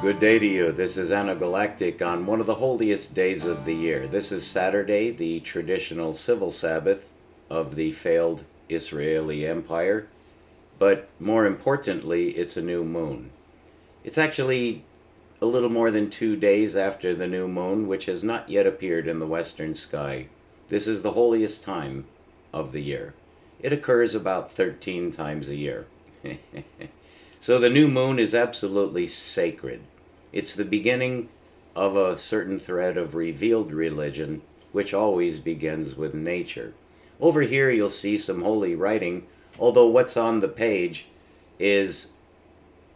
Good day to you. This is Galactic on one of the holiest days of the year. This is Saturday, the traditional civil Sabbath of the failed Israeli Empire. But more importantly, it's a new moon. It's actually a little more than 2 days after the new moon, which has not yet appeared in the western sky. This is the holiest time of the year. It occurs about 13 times a year. So the new moon is absolutely sacred. It's the beginning of a certain thread of revealed religion, which always begins with nature. Over here you'll see some holy writing, although what's on the page is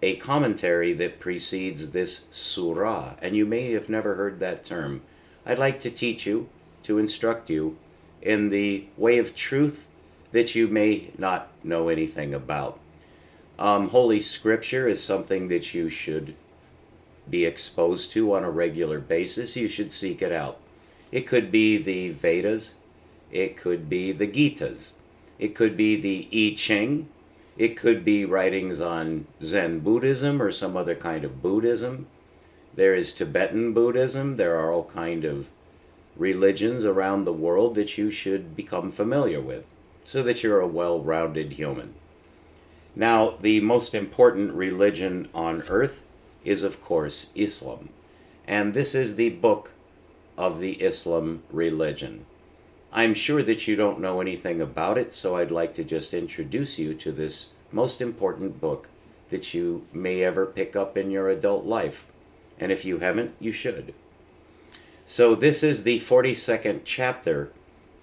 a commentary that precedes this surah, and you may have never heard that term. I'd like to teach you, to instruct you, in the way of truth that you may not know anything about. Holy Scripture is something that you should be exposed to on a regular basis. You should seek it out. It could be the Vedas, it could be the Gitas, it could be the I Ching, it could be writings on Zen Buddhism or some other kind of Buddhism. There is Tibetan Buddhism. There are all kind of religions around the world that you should become familiar with so that you're a well-rounded human. Now, the most important religion on earth is, of course, Islam. And this is the book of the Islam religion. I'm sure that you don't know anything about it, so I'd like to just introduce you to this most important book that you may ever pick up in your adult life. And if you haven't, you should. So this is the 42nd chapter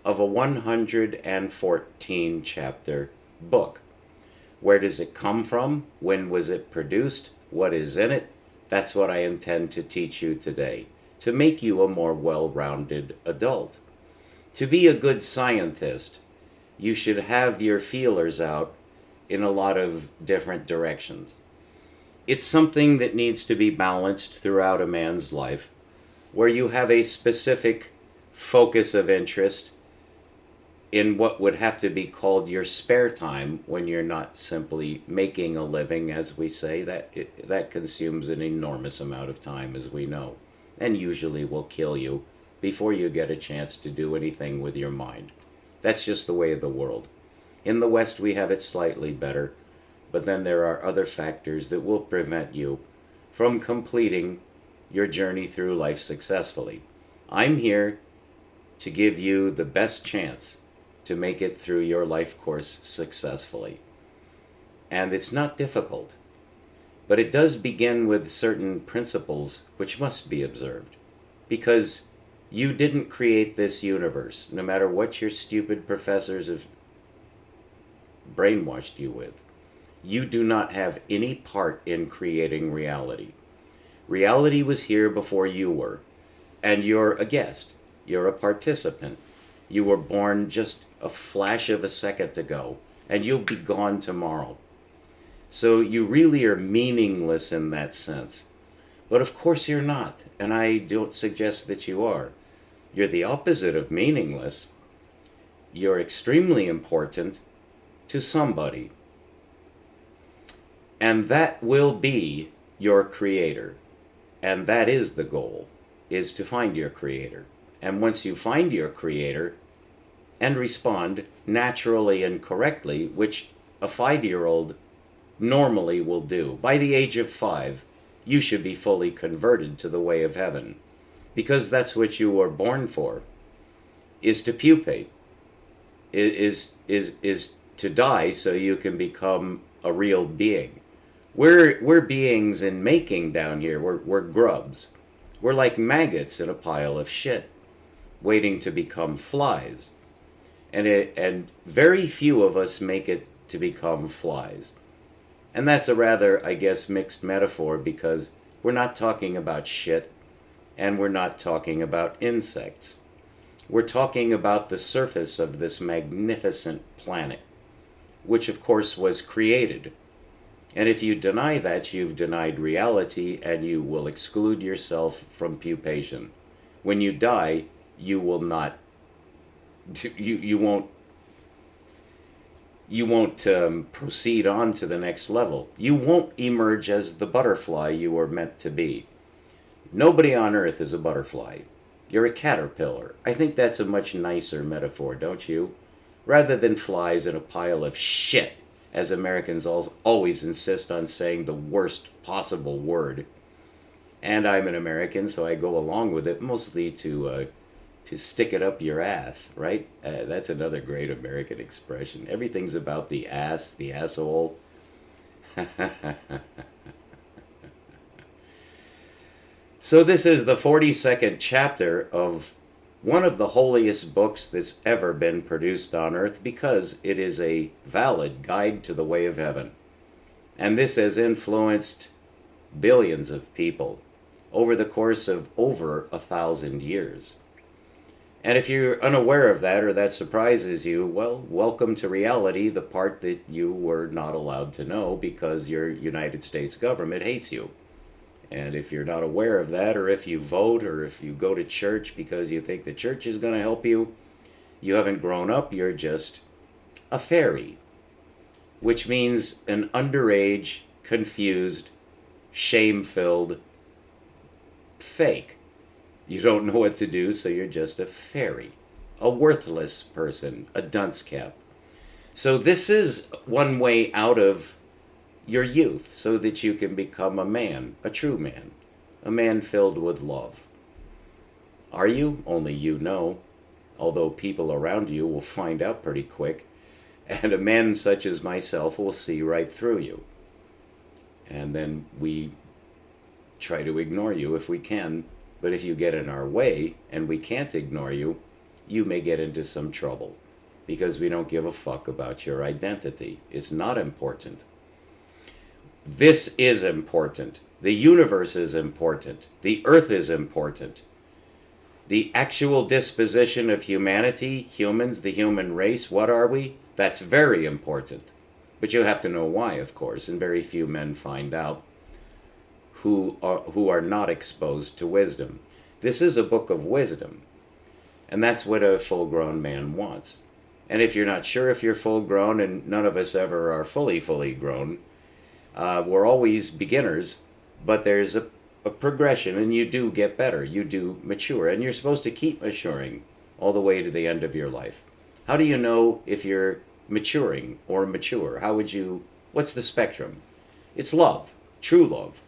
of a 114 chapter book. Where does it come from? When was it produced? What is in it? That's what I intend to teach you today, to make you a more well-rounded adult. To be a good scientist, you should have your feelers out in a lot of different directions. It's something that needs to be balanced throughout a man's life, where you have a specific focus of interest in what would have to be called your spare time when you're not simply making a living, as we say. That consumes an enormous amount of time, as we know, and usually will kill you before you get a chance to do anything with your mind. That's just the way of the world. In the West, we have it slightly better, but then there are other factors that will prevent you from completing your journey through life successfully. I'm here to give you the best chance to make it through your life course successfully. And it's not difficult, but it does begin with certain principles which must be observed, because you didn't create this universe, no matter what your stupid professors have brainwashed you with. You do not have any part in creating reality. Reality was here before you were, and you're a guest. You're a participant. You were born just a flash of a second ago, and you'll be gone tomorrow. So you really are meaningless in that sense. But of course you're not, and I don't suggest that you are. You're the opposite of meaningless. You're extremely important to somebody. And that will be your creator. And that is the goal, is to find your creator. And once you find your creator and respond naturally and correctly, which a 5-year-old normally will do, by the age of 5, you should be fully converted to the way of heaven. Because that's what you were born for, is to pupate, is to die so you can become a real being. We're beings in making down here. We're grubs. We're like maggots in a pile of shit, waiting to become flies. And very few of us make it to become flies. And that's a rather, I guess, mixed metaphor, because we're not talking about shit, and we're not talking about insects. We're talking about the surface of this magnificent planet, which of course was created. And if you deny that, you've denied reality, and you will exclude yourself from pupation. When you die, you will not, you won't you won't proceed on to the next level. You won't emerge as the butterfly you were meant to be. Nobody on earth is a butterfly. You're a caterpillar. I think that's a much nicer metaphor, don't you? Rather than flies in a pile of shit, as Americans always insist on saying the worst possible word. And I'm an American, so I go along with it mostly to stick it up your ass, right? That's another great American expression. Everything's about the ass, the asshole. So this is the 42nd chapter of one of the holiest books that's ever been produced on earth, because it is a valid guide to the way of heaven. And this has influenced billions of people over the course of over 1,000 years. And if you're unaware of that, or that surprises you, well, welcome to reality, the part that you were not allowed to know because your United States government hates you. And if you're not aware of that, or if you vote, or if you go to church because you think the church is going to help you, you haven't grown up, you're just a fairy. Which means an underage, confused, shame-filled fake. You don't know what to do, so you're just a fairy. A worthless person, a dunce cap. So this is one way out of your youth, so that you can become a man, a true man, a man filled with love. Are you? Only you know, although people around you will find out pretty quick, and a man such as myself will see right through you. And then we try to ignore you if we can, but if you get in our way and we can't ignore you, you may get into some trouble, because we don't give a fuck about your identity. It's not important. This is important. The universe is important. The earth is important. The actual disposition of humanity, humans, the human race, what are we? That's very important. But you have to know why, of course, and very few men find out who are not exposed to wisdom. This is a book of wisdom, and that's what a full-grown man wants. And if you're not sure if you're full-grown, and none of us ever are fully grown, we're always beginners, but there's a progression, and you do get better, you do mature, and you're supposed to keep maturing all the way to the end of your life. How do you know if you're maturing or mature? What's the spectrum? It's love, true love.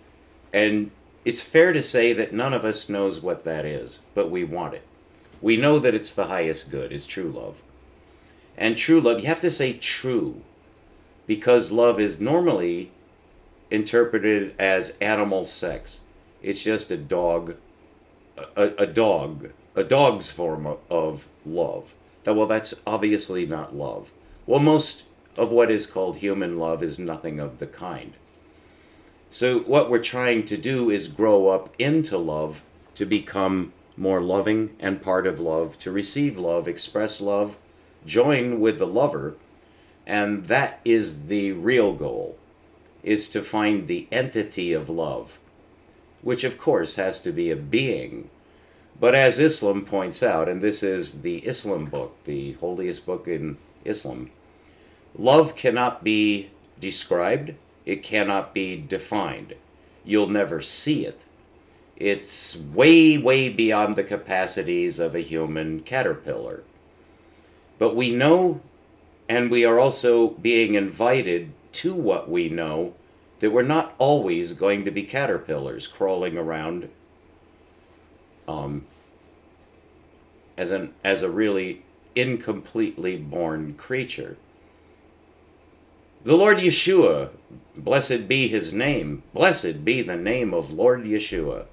And it's fair to say that none of us knows what that is, but we want it. We know that it's the highest good, is true love. And true love, you have to say true, because love is normally interpreted as animal sex. It's just a dog's form of love. Well, that's obviously not love. Well, most of what is called human love is nothing of the kind. So what we're trying to do is grow up into love, to become more loving and part of love, to receive love, express love, join with the lover, and that is the real goal, is to find the entity of love, which of course has to be a being. But as Islam points out, and this is the Islam book, the holiest book in Islam, love cannot be described, it cannot be defined. You'll never see it. It's way beyond the capacities of a human caterpillar. But we know, and we are also being invited to what we know, that we're not always going to be caterpillars crawling around as a really incompletely born creature. The Lord Yeshua, blessed be his name, blessed be the name of Lord Yeshua.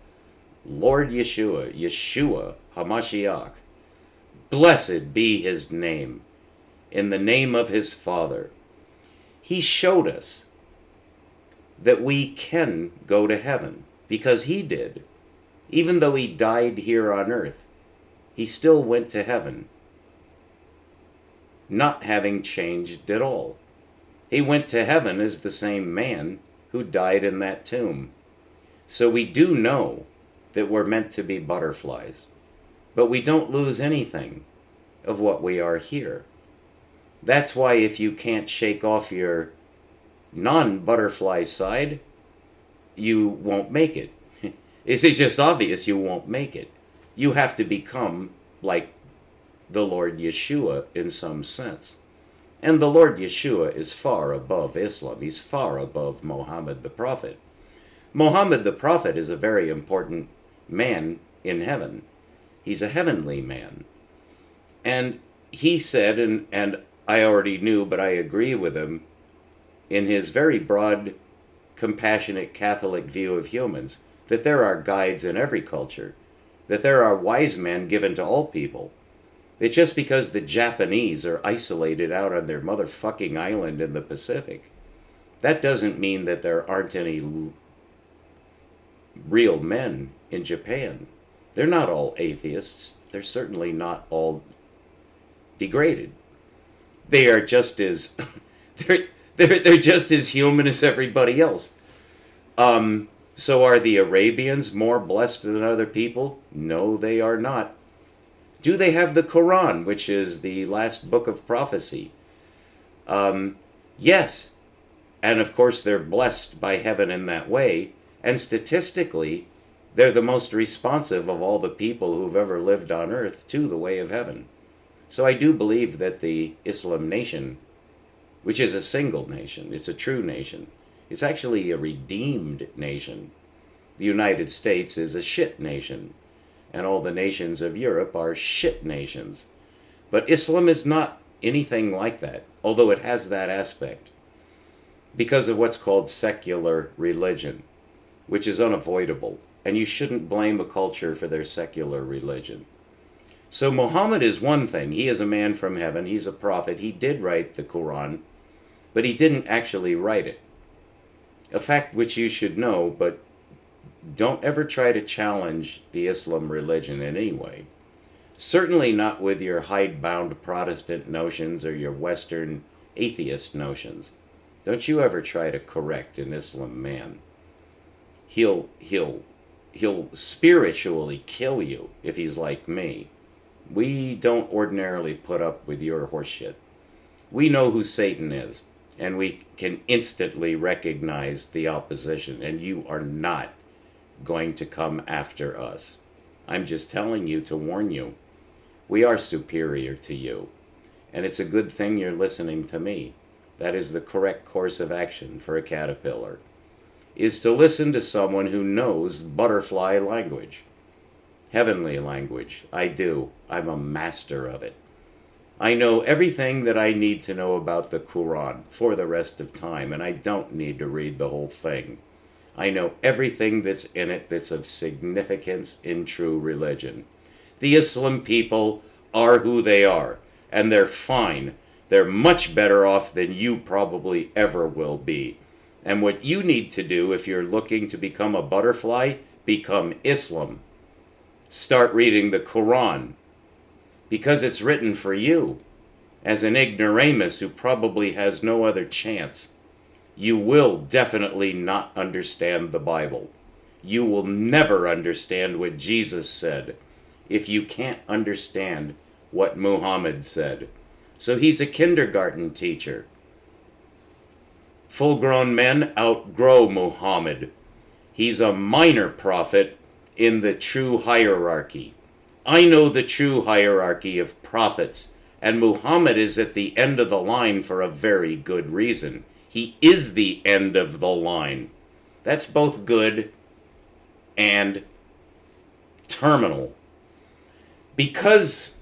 Lord Yeshua, Yeshua HaMashiach, blessed be his name, in the name of his Father. He showed us that we can go to heaven, because he did. Even though he died here on earth, he still went to heaven, not having changed at all. He went to heaven as the same man who died in that tomb. So we do know that we're meant to be butterflies, but we don't lose anything of what we are here. That's why if you can't shake off your non-butterfly side, you won't make it. It's just obvious you won't make it. You have to become like the Lord Yeshua in some sense. And the Lord Yeshua is far above Islam. He's far above Muhammad the Prophet. Muhammad the Prophet is a very important man in heaven. He's a heavenly man. And he said, and I already knew, but I agree with him, in his very broad, compassionate Catholic view of humans, that there are guides in every culture, that there are wise men given to all people. That just because the Japanese are isolated out on their motherfucking island in the Pacific, that doesn't mean that there aren't any real men in Japan. They're not all atheists. They're certainly not all degraded. They are just as they're just as human as everybody else. So are the Arabians more blessed than other people? No, they are not. Do they have the Quran, which is the last book of prophecy? Yes. And of course they're blessed by heaven in that way. And statistically, they're the most responsive of all the people who've ever lived on earth to the way of heaven. So I do believe that the Islam nation, which is a single nation, it's a true nation, it's actually a redeemed nation. The United States is a shit nation, and all the nations of Europe are shit nations. But Islam is not anything like that, although it has that aspect, because of what's called secular religion, which is unavoidable, and you shouldn't blame a culture for their secular religion. So Muhammad is one thing. He is a man from heaven. He's a prophet. He did write the Quran, but he didn't actually write it. A fact which you should know, but don't ever try to challenge the Islam religion in any way. Certainly not with your hidebound Protestant notions or your Western atheist notions. Don't you ever try to correct an Islam man. He'll spiritually kill you if he's like me. We don't ordinarily put up with your horseshit. We know who Satan is, and we can instantly recognize the opposition, and you are not going to come after us. I'm just telling you to warn you. We are superior to you, and it's a good thing you're listening to me. That is the correct course of action for a caterpillar, is to listen to someone who knows butterfly language. Heavenly language. I do. I'm a master of it. I know everything that I need to know about the Quran for the rest of time, and I don't need to read the whole thing. I know everything that's in it that's of significance in true religion. The Islam people are who they are, and they're fine. They're much better off than you probably ever will be. And what you need to do if you're looking to become a butterfly, become Islam. Start reading the Quran, because it's written for you, as an ignoramus who probably has no other chance. You will definitely not understand the Bible. You will never understand what Jesus said if you can't understand what Muhammad said. So he's a kindergarten teacher. Full-grown men outgrow Muhammad. He's a minor prophet in the true hierarchy. I know the true hierarchy of prophets, and Muhammad is at the end of the line for a very good reason. He is the end of the line. That's both good and terminal. Because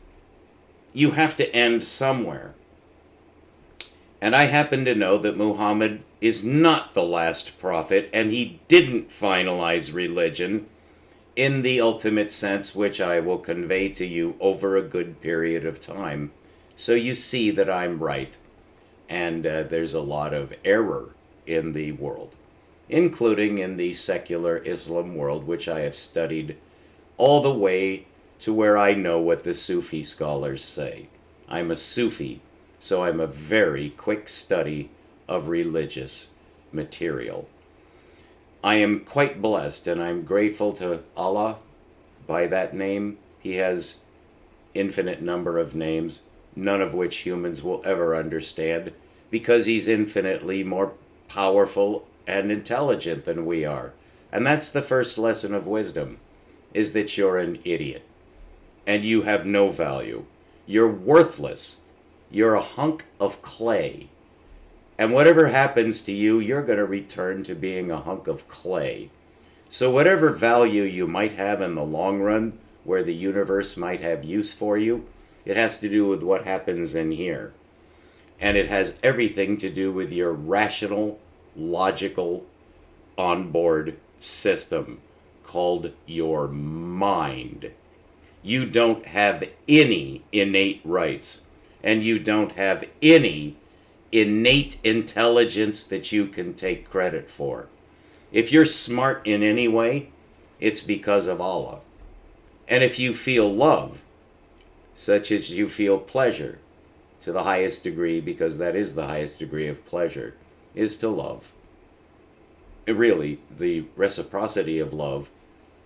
you have to end somewhere. And I happen to know that Muhammad is not the last prophet, and he didn't finalize religion in the ultimate sense, which I will convey to you over a good period of time. So you see that I'm right, and there's a lot of error in the world, including in the secular Islam world, which I have studied all the way to where I know what the Sufi scholars say. I'm a Sufi, so I'm a very quick study of religious material. I am quite blessed, and I'm grateful to Allah by that name. He has infinite number of names, none of which humans will ever understand, because he's infinitely more powerful and intelligent than we are. And that's the first lesson of wisdom, is that you're an idiot and you have no value. You're worthless. You're a hunk of clay. And whatever happens to you, you're going to return to being a hunk of clay. So whatever value you might have in the long run, where the universe might have use for you, it has to do with what happens in here. And it has everything to do with your rational, logical, onboard system called your mind. You don't have any innate rights, and you don't have any innate intelligence that you can take credit for. If you're smart in any way, it's because of Allah. And if you feel love, such as you feel pleasure, to the highest degree, because that is the highest degree of pleasure, is to love. Really, the reciprocity of love,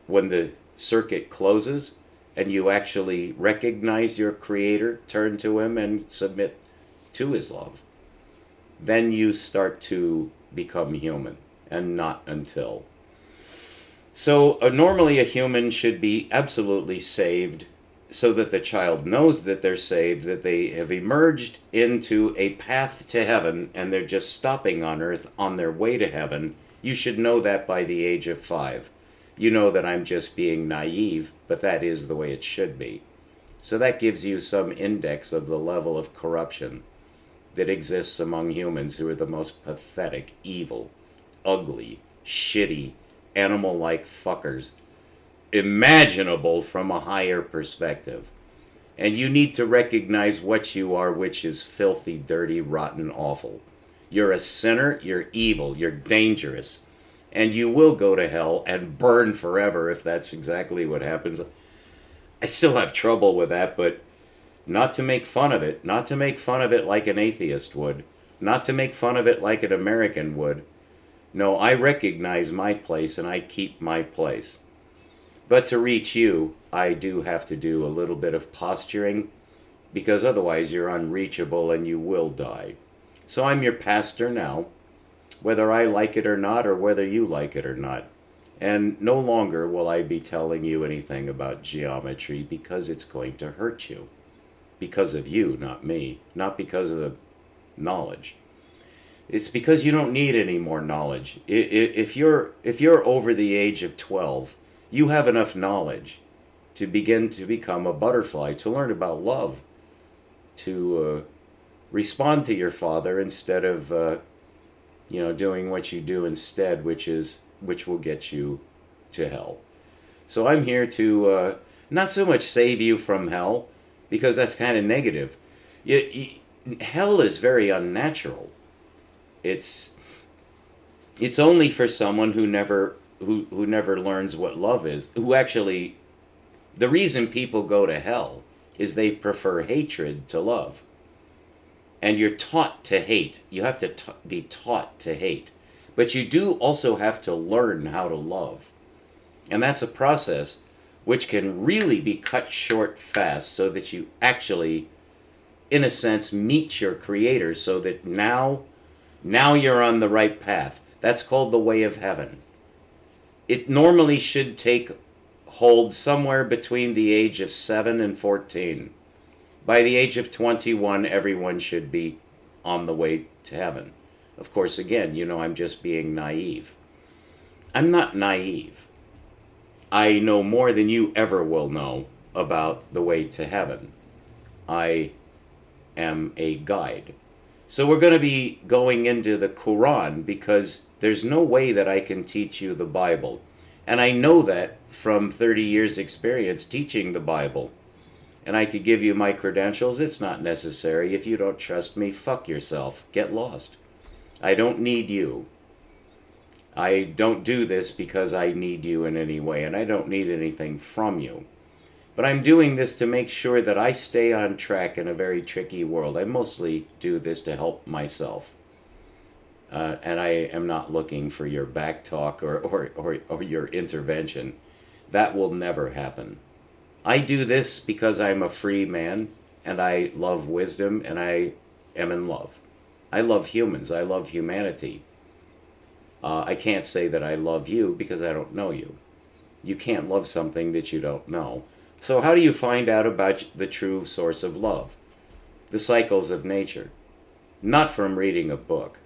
when the circuit closes and you actually recognize your Creator, turn to Him and submit to His love, then you start to become human, and not until. So normally a human should be absolutely saved, so that the child knows that they're saved, that they have emerged into a path to heaven, and they're just stopping on earth on their way to heaven. You should know that by the age of 5. You know that I'm just being naive, but that is the way it should be. So that gives you some index of the level of corruption that exists among humans, who are the most pathetic, evil, ugly, shitty, animal-like fuckers imaginable from a higher perspective. And you need to recognize what you are, which is filthy, dirty, rotten, awful. You're a sinner, you're evil, you're dangerous, and you will go to hell and burn forever if that's exactly what happens. I still have trouble with that, but not to make fun of it, not to make fun of it like an atheist would, not to make fun of it like an American would. No, I recognize my place and I keep my place. But to reach you, I do have to do a little bit of posturing, because otherwise you're unreachable and you will die. So I'm your pastor now, whether I like it or not, or whether you like it or not. And no longer will I be telling you anything about geometry, because it's going to hurt you. Because of you, not me. Not because of the knowledge. It's because you don't need any more knowledge. If you're over the age of 12, you have enough knowledge to begin to become a butterfly, to learn about love, to respond to your father instead of doing what you do instead, which will get you to hell. So I'm here to not so much save you from hell, because that's kind of negative. Hell is very unnatural. It's only for someone who never learns what love is. Who actually, the reason people go to hell is they prefer hatred to love. And you're taught to hate. You have to be taught to hate. But you do also have to learn how to love. And that's a process which can really be cut short fast, so that you actually, in a sense, meet your Creator, so that now you're on the right path. That's called the way of heaven. It normally should take hold somewhere between the age of 7 and 14. By the age of 21, everyone should be on the way to heaven. Of course, again, I'm just being naive. I'm not naive. I know more than you ever will know about the way to heaven. I am a guide. So we're going to be going into the Quran, because there's no way that I can teach you the Bible. And I know that from 30 years experience teaching the Bible. And I could give you my credentials. It's not necessary. If you don't trust me, fuck yourself. Get lost. I don't need you. I don't do this because I need you in any way, and I don't need anything from you. But I'm doing this to make sure that I stay on track in a very tricky world. I mostly do this to help myself. And I am not looking for your back talk or your intervention. That will never happen. I do this because I'm a free man, and I love wisdom, and I am in love. I love humans. I love humanity. I can't say that I love you because I don't know you. You can't love something that you don't know. So how do you find out about the true source of love? The cycles of nature. Not from reading a book.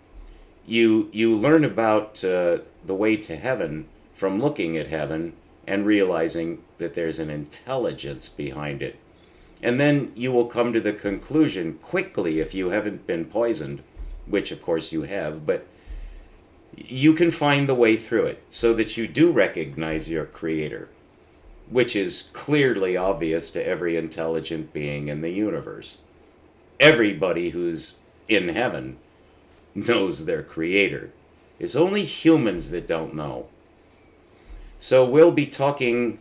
You learn about the way to heaven from looking at heaven and realizing that there's an intelligence behind it. And then you will come to the conclusion quickly, if you haven't been poisoned, which of course you have, but you can find the way through it so that you do recognize your creator, which is clearly obvious to every intelligent being in the universe. Everybody who's in heaven knows their creator. It's only humans that don't know. So we'll be talking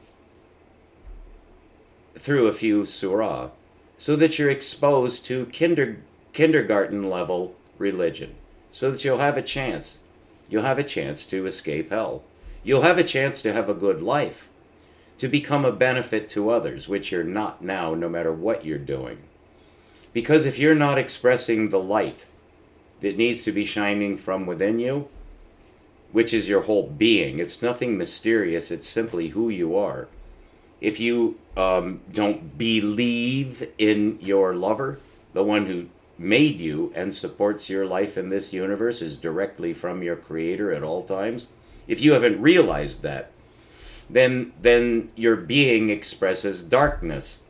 through a few surah so that you're exposed to kindergarten level religion, so that you'll have a chance. You'll have a chance to escape hell. You'll have a chance to have a good life, to become a benefit to others, which you're not now, no matter what you're doing. Because if you're not expressing the light that needs to be shining from within you, which is your whole being, it's nothing mysterious, it's simply who you are. If you don't believe in your lover, the one who made you and supports your life in this universe is directly from your creator at all times, if you haven't realized that, then your being expresses darkness.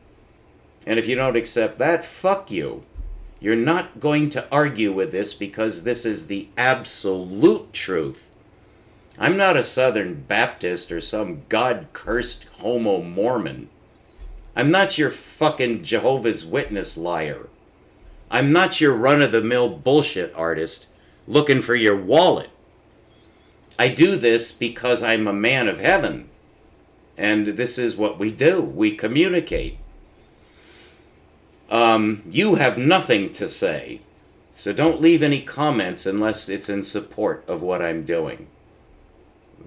And if you don't accept that, fuck you. You're not going to argue with this because this is the absolute truth. I'm not a Southern Baptist or some God-cursed homo Mormon. I'm not your fucking Jehovah's Witness liar. I'm not your run-of-the-mill bullshit artist looking for your wallet. I do this because I'm a man of heaven. And this is what we do. We communicate. You have nothing to say. So don't leave any comments unless it's in support of what I'm doing.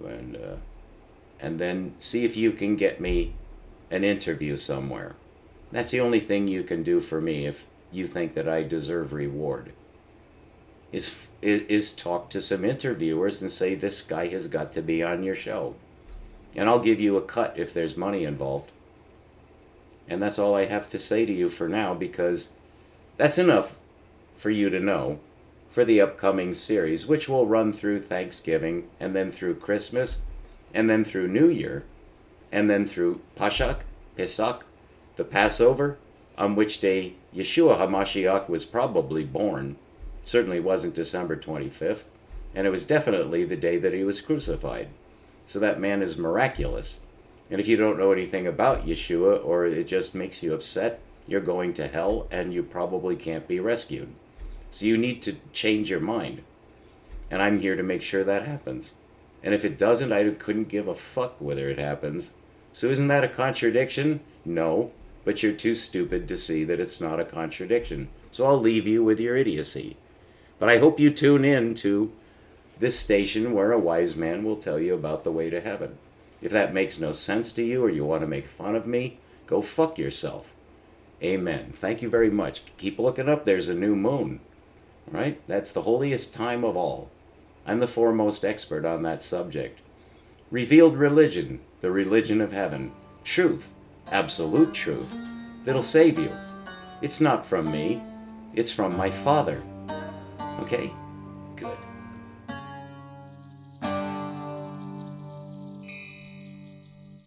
And then see if you can get me an interview somewhere. That's the only thing you can do for me if you think that I deserve reward. Is talk to some interviewers and say, this guy has got to be on your show. And I'll give you a cut if there's money involved. And that's all I have to say to you for now, because that's enough for you to know for the upcoming series, which will run through Thanksgiving, and then through Christmas, and then through New Year, and then through Pesach, the Passover, on which day Yeshua HaMashiach was probably born. Certainly wasn't December 25th, and it was definitely the day that he was crucified. So that man is miraculous. And if you don't know anything about Yeshua, or it just makes you upset, you're going to hell, and you probably can't be rescued. So you need to change your mind. And I'm here to make sure that happens. And if it doesn't, I couldn't give a fuck whether it happens. So isn't that a contradiction? No, but you're too stupid to see that it's not a contradiction. So I'll leave you with your idiocy. But I hope you tune in to this station where a wise man will tell you about the way to heaven. If that makes no sense to you, or you want to make fun of me, go fuck yourself. Amen. Thank you very much. Keep looking up. There's a new moon. Right? That's the holiest time of all. I'm the foremost expert on that subject. Revealed religion, the religion of heaven. Truth, absolute truth, that'll save you. It's not from me. It's from my Father. Okay? Good.